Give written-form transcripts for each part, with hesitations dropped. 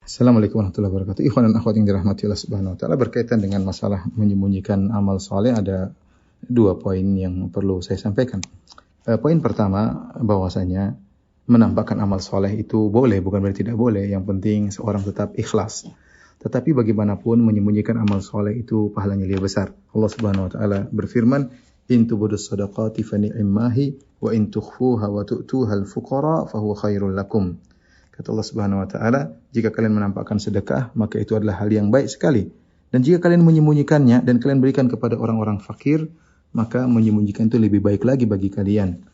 Assalamualaikum warahmatullahi wabarakatuh. Ikhwan dan akhwat yang dirahmati Allah Subhanahu wa taala, berkaitan dengan masalah menyembunyikan amal soleh ada dua poin yang perlu saya sampaikan. Poin pertama, bahwasanya menampakkan amal soleh itu boleh, bukan berarti tidak boleh. Yang penting seorang tetap ikhlas. Tetapi bagaimanapun menyembunyikan amal soleh itu pahalanya lebih besar. Allah Subhanahu wa taala berfirman, "In tubudus shadaqati fa ni'mahi wa in tukhfuha wa tu'tuha al-fuqara fa huwa khairul lakum." Kata Allah Subhanahu wa taala, jika kalian menampakkan sedekah, maka itu adalah hal yang baik sekali. Dan jika kalian menyembunyikannya dan kalian berikan kepada orang-orang fakir, maka menyembunyikan itu lebih baik lagi bagi kalian.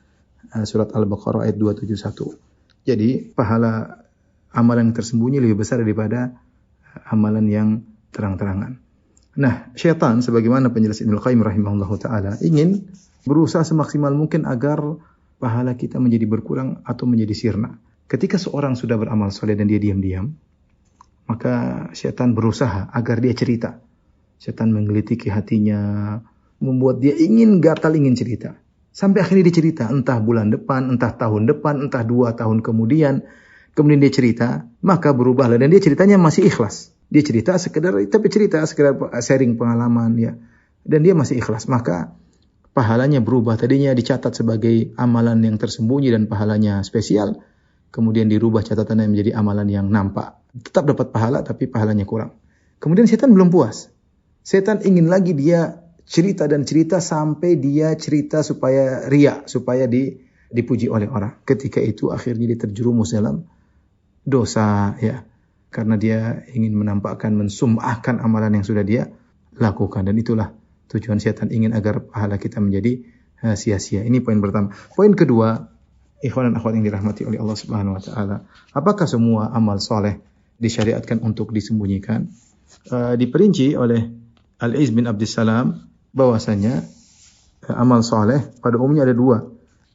Surat Al-Baqarah ayat 271. Jadi, pahala amalan yang tersembunyi lebih besar daripada amalan yang terang-terangan. Nah, syaitan sebagaimana penjelasan Ibnu Qayyim rahimahullahu taala ingin berusaha semaksimal mungkin agar pahala kita menjadi berkurang atau menjadi sirna. Ketika seorang sudah beramal soleh dan dia diam-diam, maka syaitan berusaha agar dia cerita. Syaitan menggelitiki hatinya, membuat dia ingin gatal, ingin cerita. Sampai akhirnya dia cerita, entah bulan depan, entah tahun depan, entah 2 tahun kemudian dia cerita, maka berubahlah. Dan dia ceritanya masih ikhlas. Dia cerita sekedar sharing pengalaman, ya. Dan dia masih ikhlas, maka pahalanya berubah. Tadinya dicatat sebagai amalan yang tersembunyi dan pahalanya spesial, kemudian dirubah catatannya menjadi amalan yang nampak. Tetap dapat pahala, tapi pahalanya kurang. Kemudian setan belum puas. Setan ingin lagi dia cerita dan cerita sampai dia cerita supaya riya, supaya dipuji oleh orang. Ketika itu akhirnya dia terjerumus dalam dosa, ya. Karena dia ingin menampakkan, mensum'ahkan amalan yang sudah dia lakukan. Dan itulah tujuan setan, ingin agar pahala kita menjadi sia-sia. Ini poin pertama. Poin kedua, ikhwan dan akhwat yang dirahmati oleh Allah Subhanahu wa taala, apakah semua amal soleh disyariatkan untuk disembunyikan? Diperinci oleh Al-Iz bin Abdissalam bahwasanya amal soleh pada umumnya ada dua.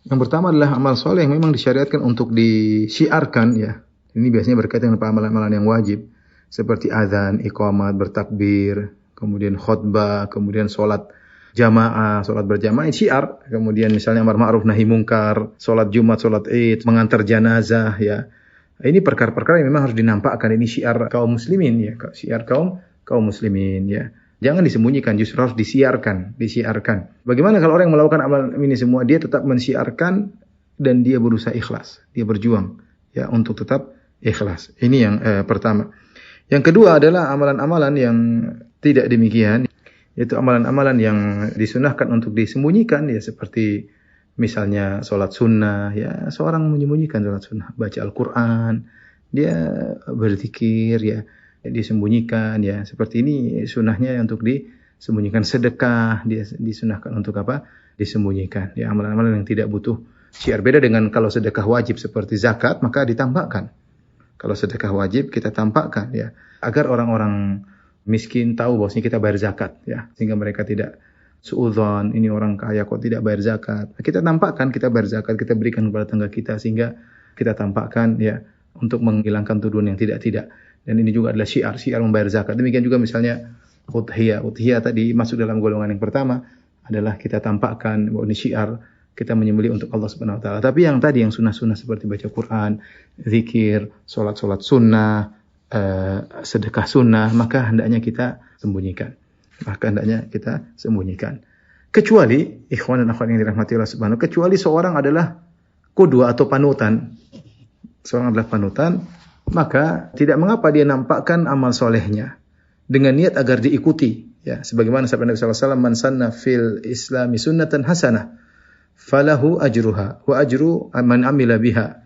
Yang pertama adalah amal soleh yang memang disyariatkan untuk disyiarkan, ya. Ini biasanya berkaitan dengan amalan-amalan yang wajib seperti azan, iqamat, bertakbir, kemudian khutbah, kemudian sholat jamaah, sholat berjamaah, syiar. Kemudian misalnya amar ma'ruf nahi mungkar, sholat Jumat, sholat Id, mengantar jenazah, ya. Ini perkara-perkara yang memang harus dinampakkan. Ini syiar kaum muslimin, ya. Syiar kaum muslimin, ya. Jangan disembunyikan, justru harus disiarkan. Bagaimana kalau orang yang melakukan amal ini semua, dia tetap mensiarkan dan dia berusaha ikhlas, dia berjuang, ya, untuk tetap ikhlas. Ini yang pertama. Yang kedua adalah amalan-amalan yang tidak demikian. Itu amalan-amalan yang disunahkan untuk disembunyikan, ya, seperti misalnya sholat sunnah, ya, seorang menyembunyikan sholat sunnah, baca Al-Quran, dia berzikir, ya, disembunyikan, ya, seperti ini sunnahnya untuk disembunyikan. Sedekah dia disunahkan untuk apa? Disembunyikan, ya, amalan-amalan yang tidak butuh syiar. Beda dengan kalau sedekah wajib seperti zakat, maka ditampakkan. Kalau sedekah wajib kita tampakkan, ya, agar orang-orang miskin tahu bahwasanya kita bayar zakat, ya, sehingga mereka tidak suudzon, ini orang kaya kok tidak bayar zakat. Kita tampakkan kita bayar zakat, kita berikan kepada tetangga kita, sehingga kita tampakkan, ya, untuk menghilangkan tuduhan yang tidak-tidak. Dan ini juga adalah syiar membayar zakat. Demikian juga misalnya udhiyah tadi masuk dalam golongan yang pertama, adalah kita tampakkan bahwa ini syiar, kita menyembelih untuk Allah Subhanahu wa taala. Tapi yang tadi yang sunnah-sunnah seperti baca Quran, zikir, salat sunnah, sedekah sunnah, maka hendaknya kita sembunyikan. Kecuali ikhwan dan akhwat yang dirahmati Allah Subhanahu, kecuali seorang adalah qudwah atau panutan. Seorang adalah panutan, maka tidak mengapa dia nampakkan amal solehnya dengan niat agar diikuti, ya, sebagaimana sabda Nabi sallallahu alaihi wasallam, man sanna fil islami sunnatan hasanah falahu ajruha wa ajru man amila biha,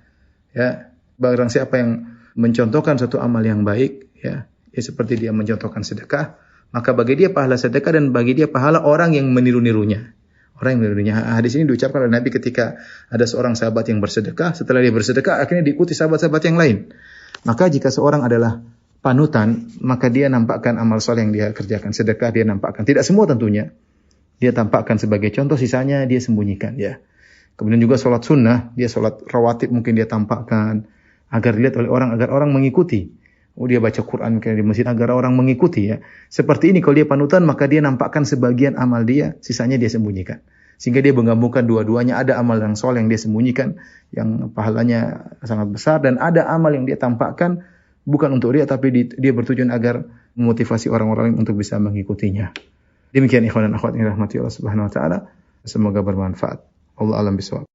ya. Barang siapa yang mencontohkan suatu amal yang baik, ya, seperti dia mencontohkan sedekah, maka bagi dia pahala sedekah dan bagi dia pahala orang yang meniru-nirunya. Hadis ini diucapkan oleh Nabi ketika ada seorang sahabat yang bersedekah, setelah dia bersedekah akhirnya diikuti sahabat-sahabat yang lain. Maka jika seorang adalah panutan, maka dia nampakkan amal soleh yang dia kerjakan. Sedekah dia nampakkan, tidak semua tentunya. Dia tampakkan sebagai contoh, sisanya dia sembunyikan, ya. Kemudian juga sholat sunnah, dia sholat rawatib mungkin dia tampakkan agar dilihat oleh orang, agar orang mengikuti. Dia baca Quran di masjid agar orang mengikuti, ya. Seperti ini kalau dia panutan, maka dia nampakkan sebagian amal dia, sisanya dia sembunyikan. Sehingga dia menggabungkan dua-duanya, ada amal yang soleh yang dia sembunyikan, yang pahalanya sangat besar, dan ada amal yang dia tampakkan bukan untuk ria, tapi dia bertujuan agar memotivasi orang-orang lain untuk bisa mengikutinya. Demikian ikhwan dan akhwat yang dirahmati Allah Subhanahu wa taala. Semoga bermanfaat. Allah alam bisawab.